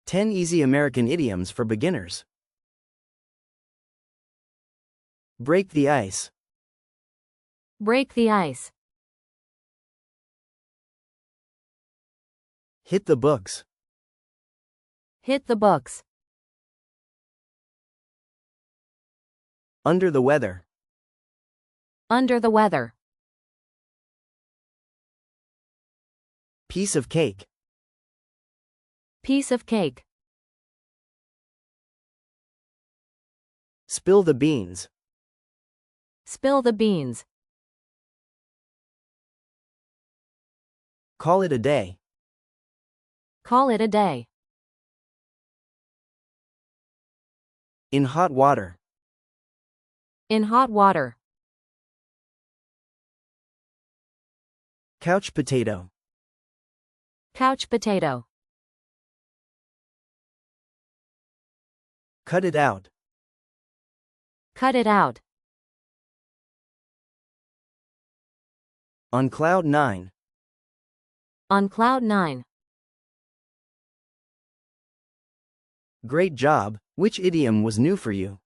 10 Easy American Idioms for Beginners. Break the ice. Break the ice. Hit the books. Hit the books. Under the weather. Under the weather. Piece of cake. Piece of cake. Spill the beans. Spill the beans. Call it a day. Call it a day. In hot water. In hot water. Couch potato. Couch potato. Cut it out. Cut it out. On cloud 9. On cloud 9. Great job. Which idiom was new for you?